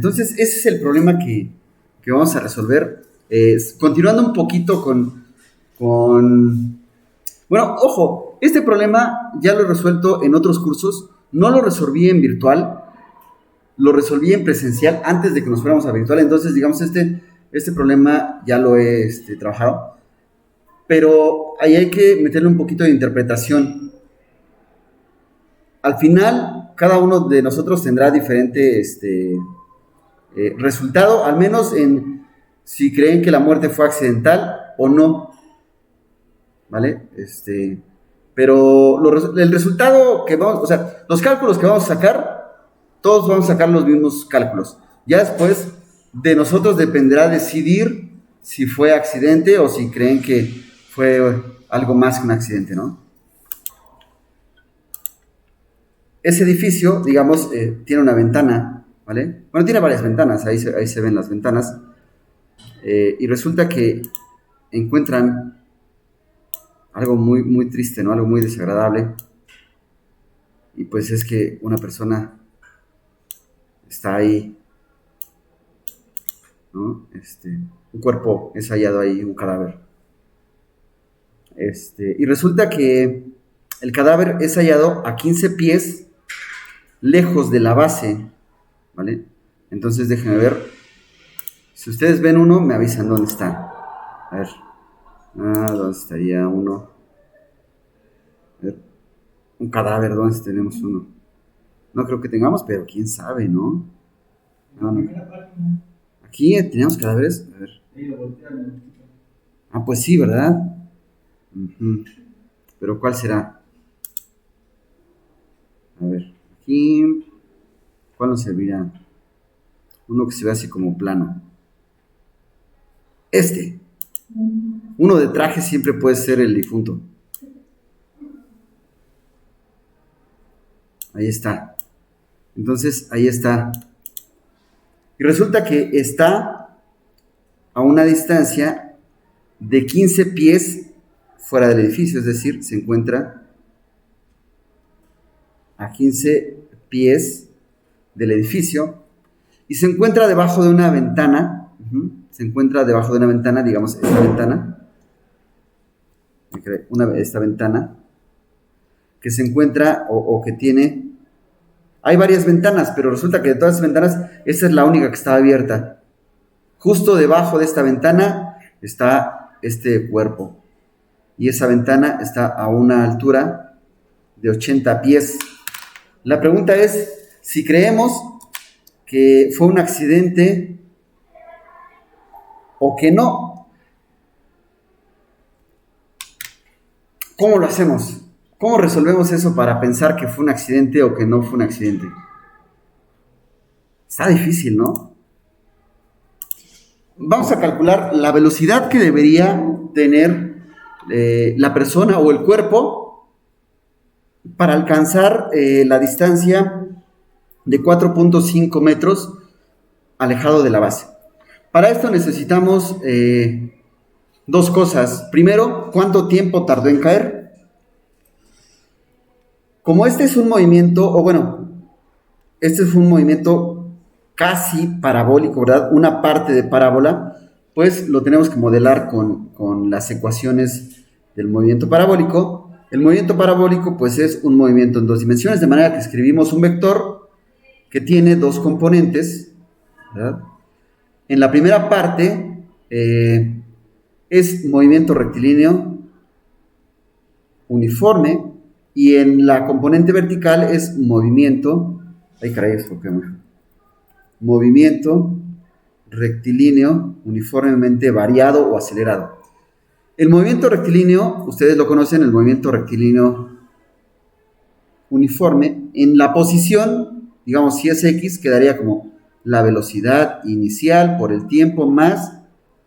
Entonces, ese es el problema que vamos a resolver. Continuando un poquito Bueno, ojo, este problema ya lo he resuelto en otros cursos, no lo resolví en virtual, lo resolví en presencial antes de que nos fuéramos a virtual, entonces, digamos, este problema ya lo he trabajado, pero ahí hay que meterle un poquito de interpretación. Al final, cada uno de nosotros tendrá diferente resultado, al menos en si creen que la muerte fue accidental o no, ¿vale? Pero el resultado que vamos, o sea, los cálculos que vamos a sacar, todos vamos a sacar los mismos cálculos. Ya después de nosotros dependerá decidir si fue accidente o si creen que fue algo más que un accidente, ¿no? Ese edificio, digamos, tiene una ventana, ¿vale? Bueno, tiene varias ventanas, ahí se ven las ventanas. Y resulta que encuentran algo muy, muy triste, ¿no? Algo muy desagradable. Y pues es que una persona está ahí, ¿no? Un cuerpo es hallado ahí, un cadáver. Y resulta que el cadáver es hallado a 15 pies lejos de la base, ¿vale? Entonces déjenme ver. Si ustedes ven uno, me avisan dónde está. A ver. ¿Dónde estaría uno? A ver. Un cadáver, ¿dónde tenemos uno? No creo que tengamos, pero quién sabe, ¿no? No. Aquí teníamos cadáveres. A ver. Pues sí, ¿verdad? Uh-huh. Pero ¿cuál será? A ver, aquí. ¿Cuál nos servirá? Uno que se ve así como plano. Uno de traje siempre puede ser el difunto. Ahí está. Entonces, ahí está. Y resulta que está a una distancia de 15 pies fuera del edificio, es decir, se encuentra a 15 pies del edificio y se encuentra debajo de una ventana. Se encuentra debajo de una ventana, digamos, esta ventana. Esta ventana que se encuentra o que tiene. Hay varias ventanas, pero resulta que de todas las ventanas, esta es la única que está abierta. Justo debajo de esta ventana está este cuerpo. Y esa ventana está a una altura de 80 pies. La pregunta es, si creemos que fue un accidente o que no, ¿cómo lo hacemos? ¿Cómo resolvemos eso para pensar que fue un accidente o que no fue un accidente? Está difícil, ¿no? Vamos a calcular la velocidad que debería tener la persona o el cuerpo para alcanzar la distancia de 4.5 metros alejado de la base. Para esto necesitamos dos cosas. Primero, ¿cuánto tiempo tardó en caer? Como este es un movimiento, este es un movimiento casi parabólico, ¿verdad? Una parte de parábola, pues lo tenemos que modelar con las ecuaciones del movimiento parabólico. El movimiento parabólico, pues, es un movimiento en dos dimensiones, de manera que escribimos un vector que tiene dos componentes, ¿verdad? En la primera parte es movimiento rectilíneo uniforme y en la componente vertical es movimiento, movimiento rectilíneo uniformemente variado o acelerado. El movimiento rectilíneo, ustedes lo conocen, el movimiento rectilíneo uniforme, en la posición, digamos, si es X, quedaría como la velocidad inicial por el tiempo más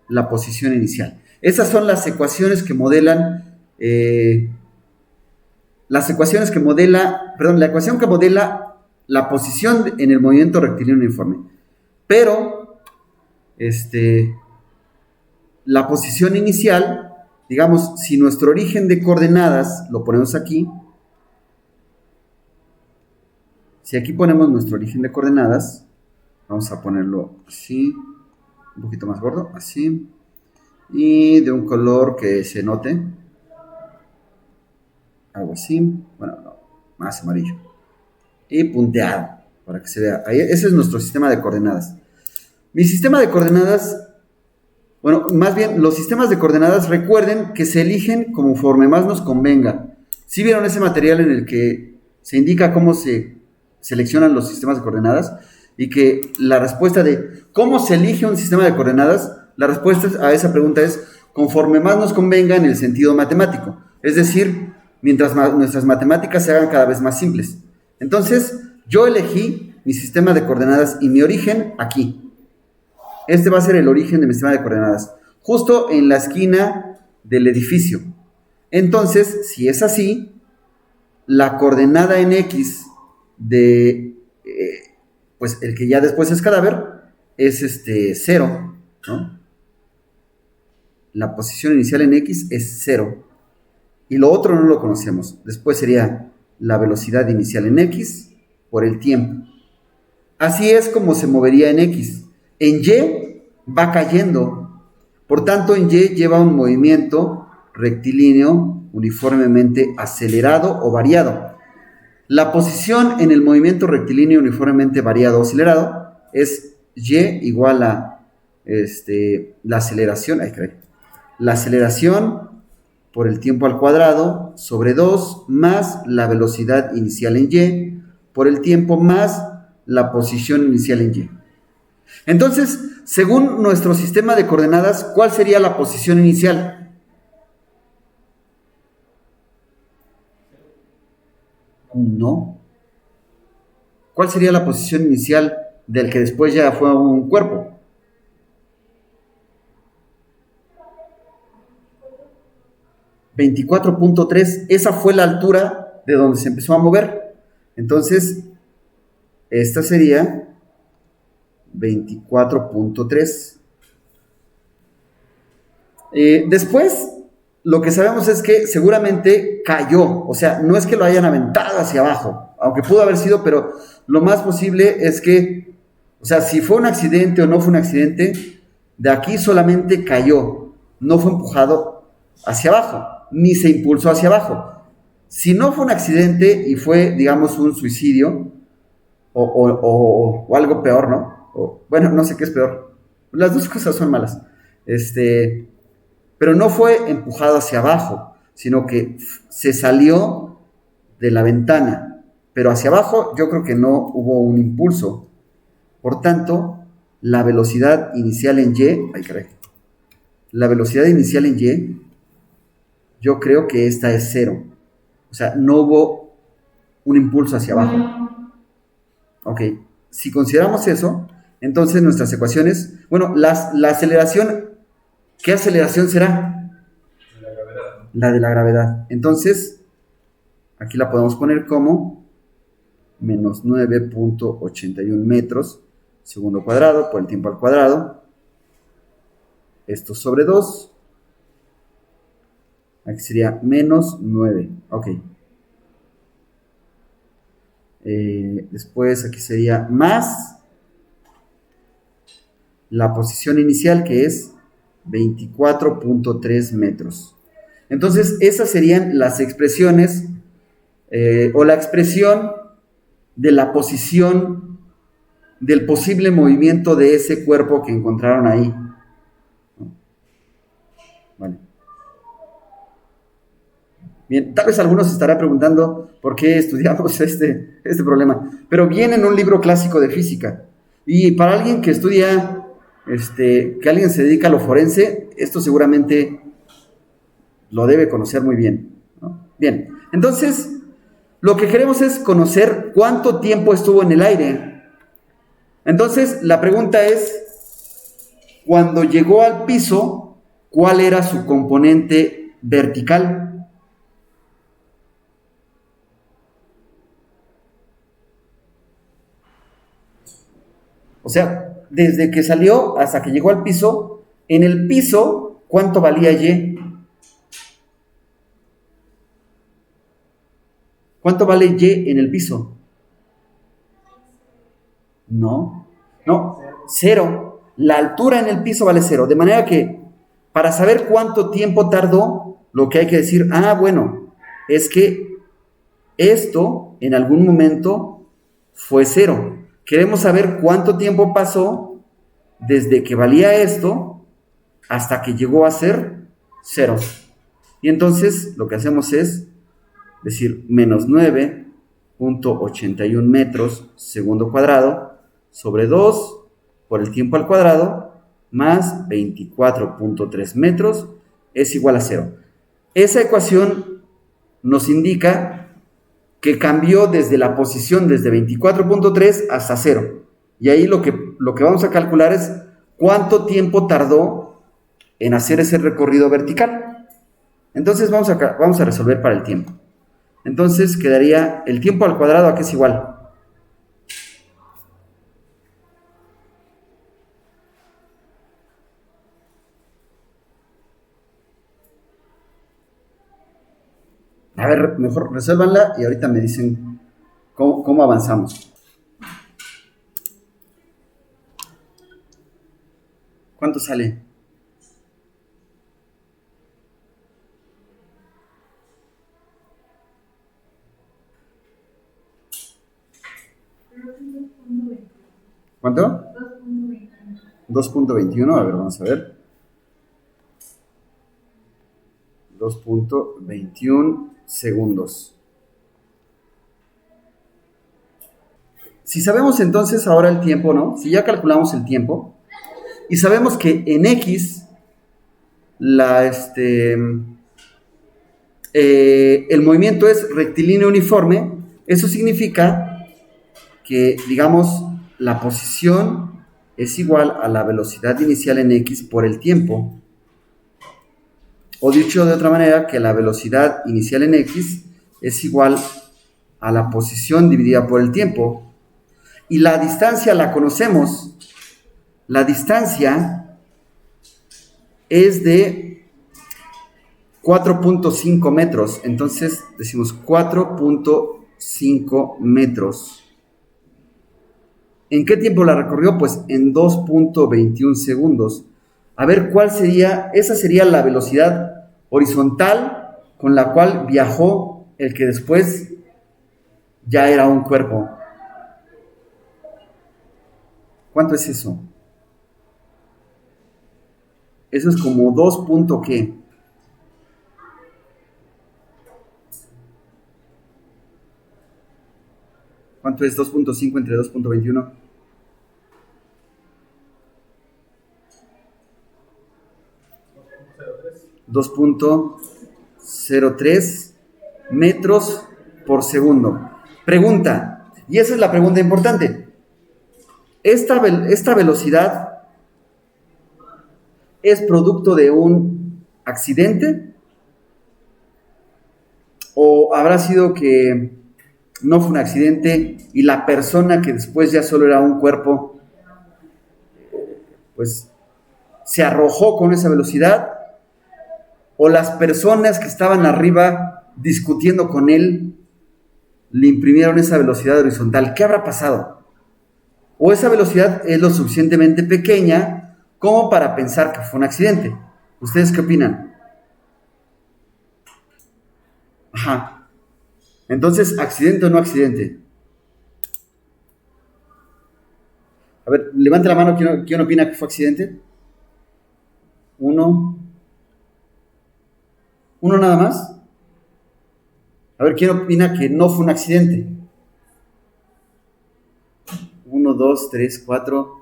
la posición inicial. Esas son las ecuaciones que modelan, la ecuación que modela la posición en el movimiento rectilíneo uniforme. Pero, la posición inicial, digamos, si nuestro origen de coordenadas lo ponemos aquí, si aquí ponemos nuestro origen de coordenadas, Vamos a ponerlo así, un poquito más gordo, así. Y de un color que se note. Algo así. Bueno, no, más amarillo. Y punteado, para que se vea. Ahí, ese es nuestro sistema de coordenadas. Mi sistema de coordenadas, bueno, más bien los sistemas de coordenadas, recuerden que se eligen conforme más nos convenga. ¿Sí vieron ese material en el que se indica cómo se seleccionan los sistemas de coordenadas? Y que la respuesta de cómo se elige un sistema de coordenadas, la respuesta a esa pregunta es conforme más nos convenga en el sentido matemático. Es decir, mientras nuestras matemáticas se hagan cada vez más simples. Entonces, yo elegí mi sistema de coordenadas y mi origen aquí. Este va a ser el origen de mi sistema de coordenadas, justo en la esquina del edificio. Entonces, si es así, la coordenada en X de, pues el que ya después es cadáver, es 0, ¿no? La posición inicial en X es 0. Y lo otro no lo conocemos. Después sería la velocidad inicial en X por el tiempo. Así es como se movería en X. En Y va cayendo. Por tanto, en Y lleva un movimiento rectilíneo uniformemente acelerado o variado. La posición en el movimiento rectilíneo uniformemente variado o acelerado es Y igual a la aceleración, la aceleración por el tiempo al cuadrado sobre 2 más la velocidad inicial en Y por el tiempo más la posición inicial en Y. Entonces, según nuestro sistema de coordenadas, ¿cuál sería la posición inicial? No. ¿Cuál sería la posición inicial del que después ya fue un cuerpo? 24.3. Esa fue la altura de donde se empezó a mover. Entonces, esta sería 24.3. Después, lo que sabemos es que seguramente cayó. O sea, no es que lo hayan aventado hacia abajo, aunque pudo haber sido, pero lo más posible es que, o sea, si fue un accidente o no fue un accidente, de aquí solamente cayó. No fue empujado hacia abajo, ni se impulsó hacia abajo. Si no fue un accidente y fue, digamos, un suicidio o algo peor, ¿no? Bueno, no sé qué es peor. Las dos cosas son malas. Pero no fue empujado hacia abajo, sino que se salió de la ventana. Pero hacia abajo yo creo que no hubo un impulso. Por tanto, la velocidad inicial en Y, ay caray, la velocidad inicial en Y, yo creo que esta es 0. O sea, no hubo un impulso hacia abajo. Ok, si consideramos eso, entonces nuestras ecuaciones, bueno, la aceleración, ¿qué aceleración será? La de la gravedad. Entonces, aquí la podemos poner como menos 9.81 metros segundo cuadrado por el tiempo al cuadrado. Esto sobre 2. Aquí sería menos 9. Ok. Después aquí sería más la posición inicial, que es 24.3 metros. Entonces, esas serían las expresiones o la expresión de la posición del posible movimiento de ese cuerpo que encontraron ahí. Vale. Bien, tal vez algunos se estarán preguntando por qué estudiamos este problema, pero viene en un libro clásico de física. Y para alguien que estudia, que alguien se dedica a lo forense, esto seguramente lo debe conocer muy bien, ¿no? Bien, entonces, lo que queremos es conocer cuánto tiempo estuvo en el aire. Entonces, la pregunta es, cuando llegó al piso, ¿cuál era su componente vertical? O sea, desde que salió hasta que llegó al piso, en el piso, ¿cuánto valía Y? ¿Cuánto vale Y en el piso? No. No, cero. La altura en el piso vale cero. De manera que para saber cuánto tiempo tardó, lo que hay que decir, bueno, es que esto en algún momento fue cero. Queremos saber cuánto tiempo pasó desde que valía esto hasta que llegó a ser cero. Y entonces lo que hacemos es decir menos 9.81 metros segundo cuadrado sobre 2 por el tiempo al cuadrado más 24.3 metros es igual a cero. Esa ecuación nos indica que cambió desde la posición desde 24.3 hasta 0. Y ahí lo que vamos a calcular es cuánto tiempo tardó en hacer ese recorrido vertical. Entonces vamos a resolver para el tiempo. Entonces quedaría el tiempo al cuadrado, ¿a qué es igual? A ver, mejor resuélvanla y ahorita me dicen cómo avanzamos. ¿Cuánto sale? ¿Cuánto? 2.21, a ver, vamos a ver. 2.21 segundos. Si sabemos entonces ahora el tiempo, ¿no? Si ya calculamos el tiempo y sabemos que en X el movimiento es rectilíneo uniforme, eso significa que, digamos, la posición es igual a la velocidad inicial en X por el tiempo. O dicho de otra manera, que la velocidad inicial en X es igual a la posición dividida por el tiempo. Y la distancia la conocemos. La distancia es de 4.5 metros. Entonces decimos 4.5 metros. ¿En qué tiempo la recorrió? Pues en 2.21 segundos. A ver, ¿cuál sería? Esa sería la velocidad horizontal con la cual viajó el que después ya era un cuerpo. ¿Cuánto es eso? Eso es como 2 punto ¿qué? ¿Cuánto es 2.5 entre 2.21? .03 metros por segundo. Pregunta, y esa es la pregunta importante. ¿Esta velocidad es producto de un accidente? ¿O habrá sido que no fue un accidente y la persona que después ya solo era un cuerpo, pues se arrojó con esa velocidad? ¿O las personas que estaban arriba discutiendo con él le imprimieron esa velocidad horizontal? ¿Qué habrá pasado? ¿O esa velocidad es lo suficientemente pequeña como para pensar que fue un accidente? ¿Ustedes qué opinan? Ajá. Entonces, ¿accidente o no accidente? A ver, levante la mano, ¿quién opina que fue accidente? Uno nada más. A ver, ¿quién opina que no fue un accidente? 1, 2, 3, 4.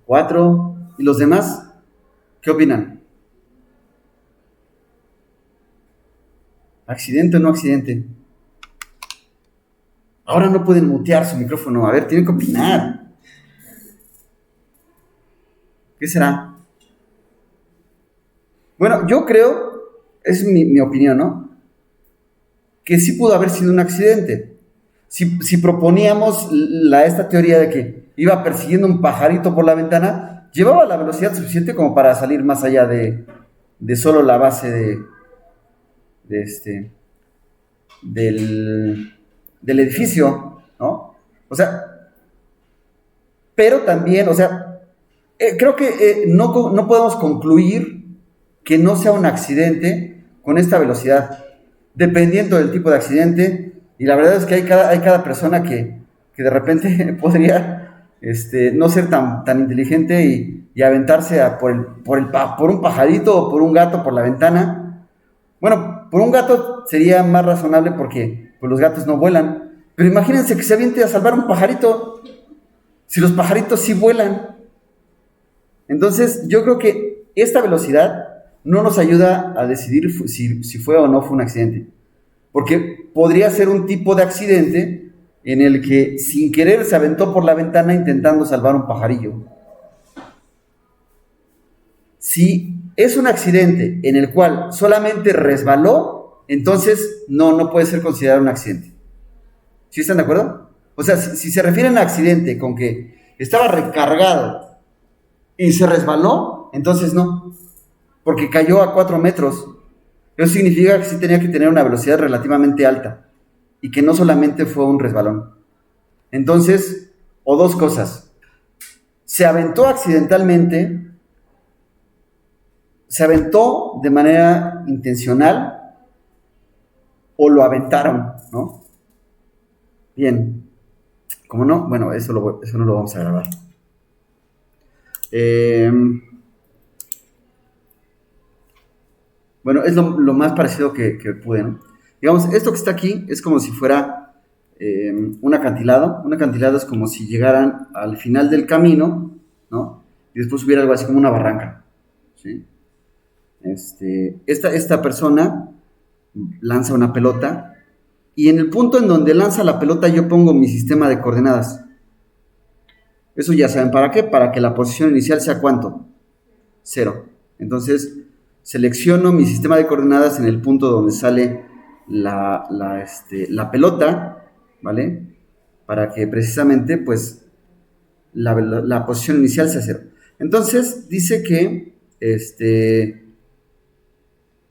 4. ¿Y los demás? ¿Qué opinan? ¿Accidente o no accidente? Ahora no pueden mutear su micrófono. A ver, tienen que opinar. ¿Qué será? Bueno, yo creo, es mi opinión, ¿no? Que sí pudo haber sido un accidente. Si proponíamos esta teoría de que iba persiguiendo un pajarito por la ventana, llevaba la velocidad suficiente como para salir más allá de solo la base del edificio, ¿no? O sea, Pero también, o sea, creo que no podemos concluir que no sea un accidente con esta velocidad, dependiendo del tipo de accidente. Y la verdad es que hay cada persona que de repente podría no ser tan inteligente y aventarse por un pajarito o por un gato por la ventana. Bueno, por un gato sería más razonable porque pues, los gatos no vuelan. Pero imagínense que se aviente a salvar un pajarito. Si los pajaritos sí vuelan. Entonces, yo creo que esta velocidad no nos ayuda a decidir si fue o no fue un accidente. Porque podría ser un tipo de accidente en el que sin querer se aventó por la ventana intentando salvar un pajarillo. Si es un accidente en el cual solamente resbaló, entonces no puede ser considerado un accidente. ¿Sí están de acuerdo? O sea, si se refieren a accidente con que estaba recargado y se resbaló, entonces no, porque cayó a 4 metros. Eso significa que sí tenía que tener una velocidad relativamente alta y que no solamente fue un resbalón. Entonces, o dos cosas, se aventó accidentalmente, se aventó de manera intencional o lo aventaron, ¿no? Bien, ¿cómo no? Bueno, eso no lo vamos a grabar. Bueno, es lo más parecido que pude, ¿no? Digamos, esto que está aquí es como si fuera un acantilado. Un acantilado es como si llegaran al final del camino, ¿no? Y después hubiera algo así como una barranca, ¿sí? Esta persona lanza una pelota y en el punto en donde lanza la pelota yo pongo mi sistema de coordenadas. Eso ya saben para qué, para que la posición inicial sea ¿cuánto? 0. Entonces selecciono mi sistema de coordenadas en el punto donde sale la pelota, ¿vale? Para que precisamente pues la posición inicial sea 0. Entonces dice que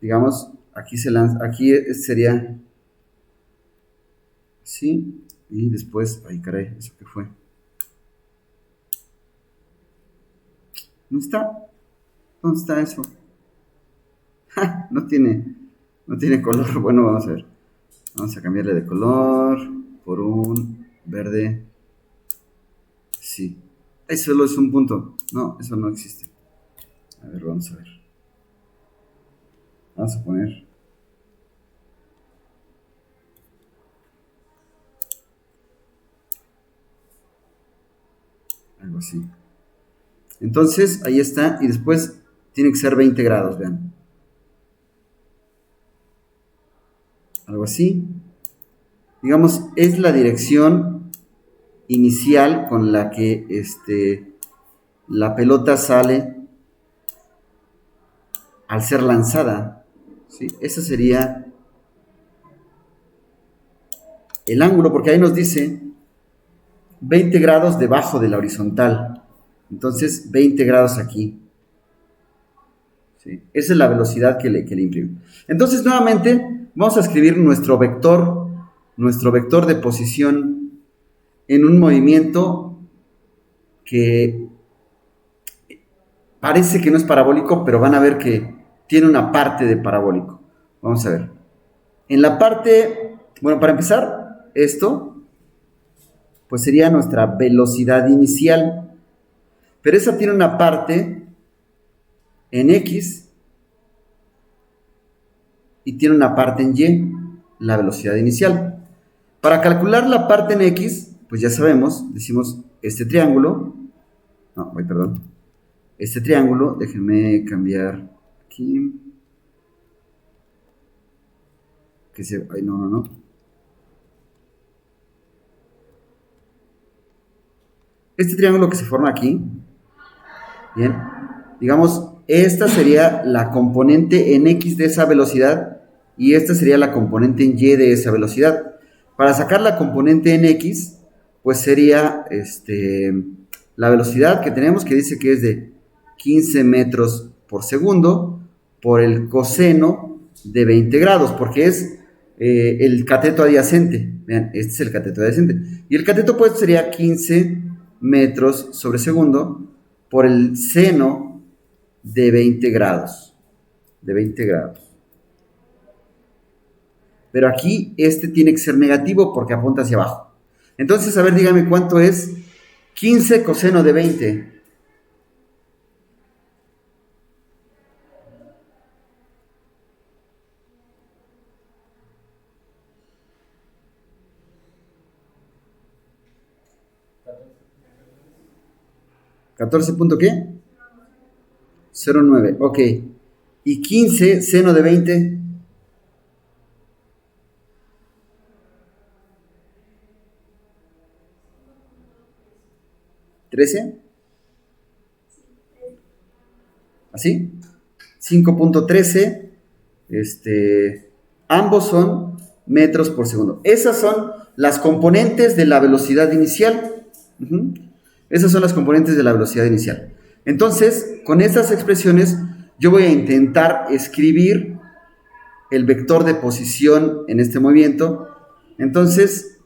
digamos, aquí se lanza, aquí sería así, y después, ay caray, ¿eso qué fue? ¿No está? ¿Dónde está eso? ¡Ja! No tiene color. Bueno, vamos a ver. Vamos a cambiarle de color por un verde. Sí. Eso solo es un punto. No, eso no existe. A ver, vamos a ver. Vamos a poner algo así. Entonces, ahí está. Y después tiene que ser 20 grados, vean. Algo así. Digamos, es la dirección inicial con la que la pelota sale al ser lanzada, ¿sí? Ese sería el ángulo, porque ahí nos dice 20 grados debajo de la horizontal. Entonces, 20 grados aquí. ¿Sí? Esa es la velocidad que le imprime. Entonces, nuevamente, vamos a escribir nuestro vector de posición en un movimiento que parece que no es parabólico, pero van a ver que tiene una parte de parabólico. Vamos a ver. En la parte, bueno, para empezar, esto, pues sería nuestra velocidad inicial. Pero esa tiene una parte en X y tiene una parte en Y, la velocidad inicial. Para calcular la parte en X, pues ya sabemos, decimos este triángulo, este triángulo, déjenme cambiar aquí, no. Este triángulo que se forma aquí, bien, digamos, esta sería la componente en X de esa velocidad y esta sería la componente en Y de esa velocidad. Para sacar la componente en X, pues sería la velocidad que tenemos, que dice que es de 15 metros por segundo, por el coseno de 20 grados, porque es el cateto adyacente. Vean, este es el cateto adyacente. Y el cateto, pues, sería 15 metros sobre segundo por el seno de 20 grados. De 20 grados. Pero aquí este tiene que ser negativo porque apunta hacia abajo. Entonces, a ver, dígame cuánto es 15 coseno de 20. ¿14 punto qué? 0,9, ok. Y 15 seno de 20. 13. ¿Así? 5.13. Ambos son metros por segundo. Esas son las componentes de la velocidad inicial. Esas son las componentes de la velocidad inicial. Entonces, con estas expresiones, yo voy a intentar escribir el vector de posición en este movimiento. Entonces,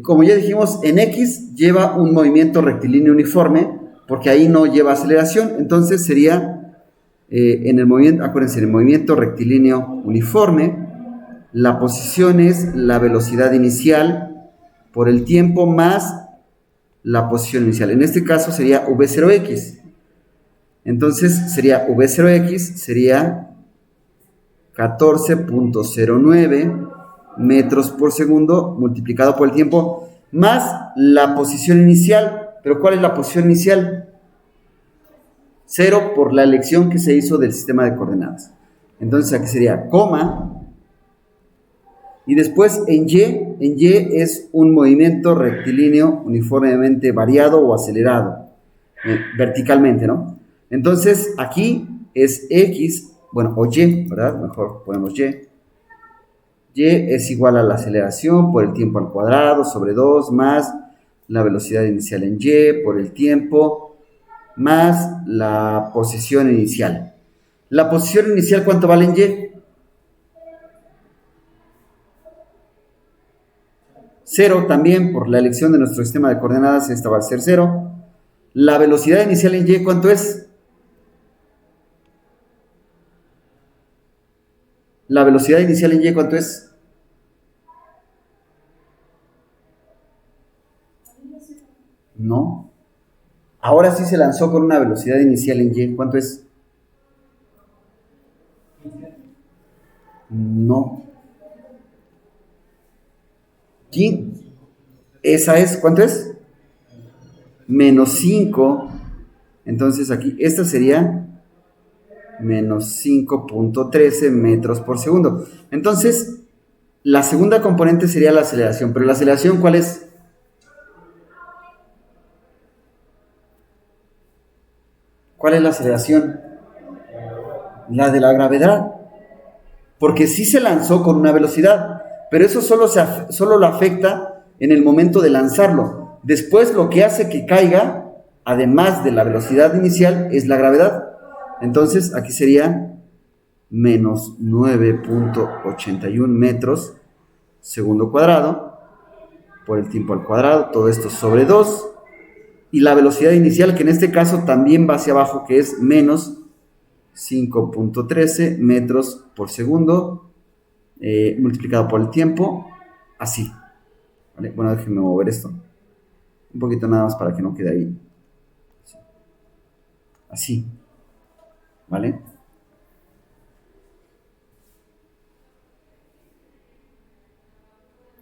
como ya dijimos, en X lleva un movimiento rectilíneo uniforme, porque ahí no lleva aceleración. Entonces sería, en el movimiento, acuérdense, en el movimiento rectilíneo uniforme, la posición es la velocidad inicial por el tiempo más la posición inicial. En este caso sería V0x. Entonces sería V0x, sería 14.09 metros por segundo multiplicado por el tiempo más la posición inicial. ¿Pero cuál es la posición inicial? 0 por la elección que se hizo del sistema de coordenadas. Entonces aquí sería coma. Y después en Y es un movimiento rectilíneo uniformemente variado o acelerado, verticalmente, ¿no? Entonces aquí es X, bueno, o Y, ¿verdad? Mejor ponemos Y. Y es igual a la aceleración por el tiempo al cuadrado sobre 2 más la velocidad inicial en Y por el tiempo más la posición inicial. ¿La posición inicial cuánto vale en Y? 0 también por la elección de nuestro sistema de coordenadas, esta va a ser 0. ¿La velocidad inicial en Y cuánto es? ¿La velocidad inicial en Y cuánto es? No. Ahora sí se lanzó con una velocidad inicial en Y. ¿Cuánto es? No. ¿Quién? Esa es, ¿cuánto es? Menos 5. Entonces aquí, esta sería menos 5.13 metros por segundo. Entonces, la segunda componente sería la aceleración. Pero la aceleración, ¿cuál es? ¿Cuál es la aceleración? La de la gravedad. Porque sí se lanzó con una velocidad, pero eso solo lo afecta en el momento de lanzarlo. Después lo que hace que caiga, además de la velocidad inicial, es la gravedad. Entonces aquí sería menos 9.81 metros segundo cuadrado por el tiempo al cuadrado, todo esto sobre 2, y la velocidad inicial, que en este caso también va hacia abajo, que es menos 5.13 metros por segundo multiplicado por el tiempo, así. ¿Vale? Bueno, déjenme mover esto un poquito nada más para que no quede ahí. Así. ¿Vale?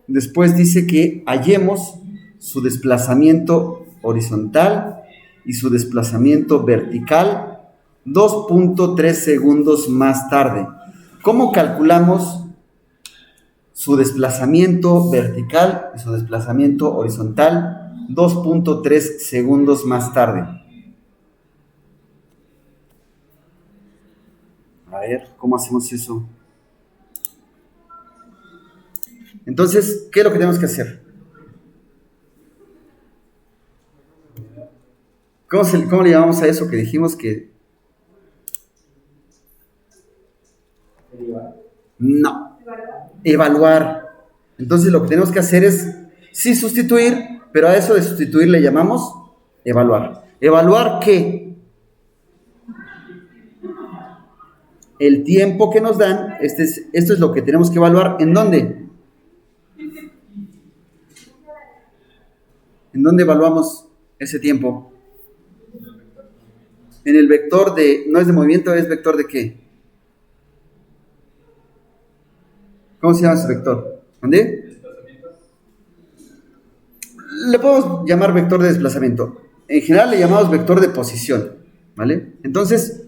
Después dice que hallemos su desplazamiento horizontal y su desplazamiento vertical 2.3 segundos más tarde. ¿Cómo calculamos su desplazamiento vertical y su desplazamiento horizontal 2.3 segundos más tarde? A ver, ¿cómo hacemos eso? Entonces, ¿qué es lo que tenemos que hacer? ¿Cómo le llamamos a eso que dijimos que... No, evaluar. Entonces lo que tenemos que hacer es, sí, sustituir, Pero a eso de sustituir le llamamos evaluar. ¿Evaluar qué? El tiempo que nos dan, esto es lo que tenemos que evaluar. ¿En dónde? ¿En dónde evaluamos ese tiempo? En el vector de, no es de movimiento, es vector de qué? ¿Cómo se llama ese vector? ¿Dónde? Le podemos llamar vector de desplazamiento. En general le llamamos vector de posición, ¿vale? Entonces,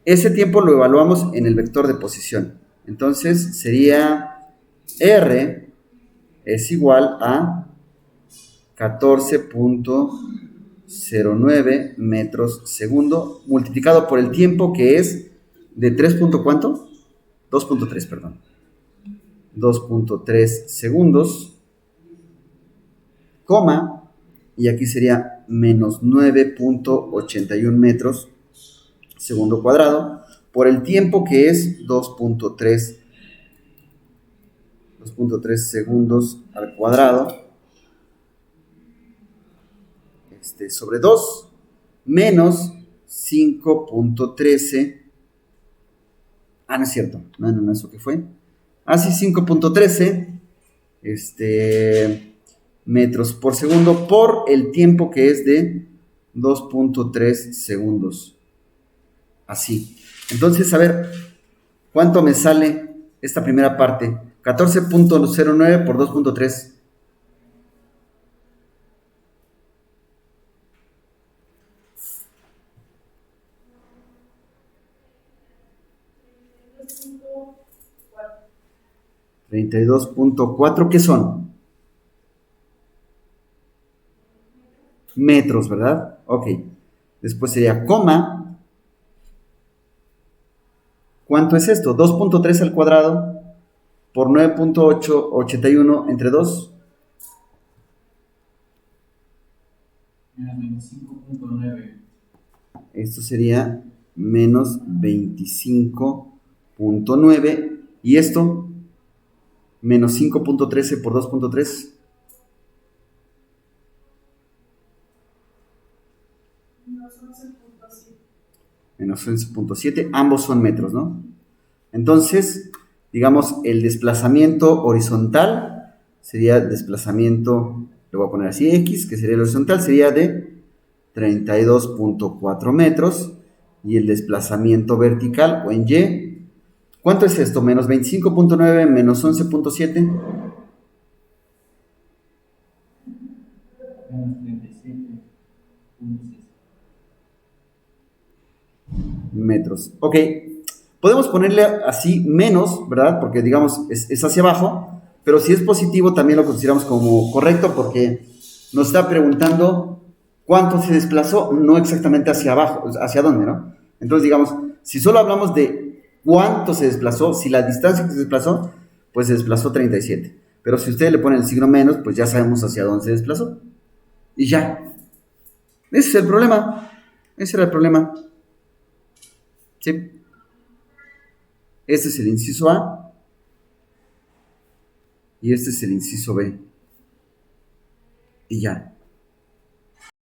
ese tiempo lo evaluamos en el vector de posición. Entonces, sería R es igual a 14.09 metros segundo multiplicado por el tiempo que es de 3. ¿Cuánto? 2.3, perdón. 2.3 segundos, coma, y aquí sería menos 9.81 metros segundo cuadrado, por el tiempo que es 2.3 segundos al cuadrado, sobre 2, menos 5.13, no es cierto, no, ¿eso qué fue? Sí, 5.13, metros por segundo por el tiempo que es de 2.3 segundos. Así. Entonces, a ver, ¿cuánto me sale esta primera parte? 14.09 por 2.3. $32.4, ¿qué son? Metros, ¿verdad? Ok. Después sería coma. ¿Cuánto es esto? 2.3 al cuadrado por 9.881 entre 2. Menos 25.9. Esto sería menos 25.9. ¿Y esto? Menos 5.13 por 2.3. Menos 11.7. Ambos son metros, ¿no? Entonces, digamos, el desplazamiento horizontal sería desplazamiento, le voy a poner así, X, que sería el horizontal, sería de 32.4 metros. Y el desplazamiento vertical, o en Y, ¿cuánto es esto? Menos 25.9 menos 11.7. Menos 37.6. Metros. Ok, podemos ponerle así menos, ¿verdad? Porque digamos es hacia abajo, pero si es positivo también lo consideramos como correcto porque nos está preguntando cuánto se desplazó, no exactamente hacia abajo, hacia dónde, ¿no? Entonces digamos, si solo hablamos de cuánto se desplazó, si la distancia que se desplazó, pues se desplazó 37. Pero si ustedes le ponen el signo menos, pues ya sabemos hacia dónde se desplazó. Y ya. Ese es el problema. Ese era el problema. ¿Sí? Este es el inciso A y este es el inciso B. Y ya.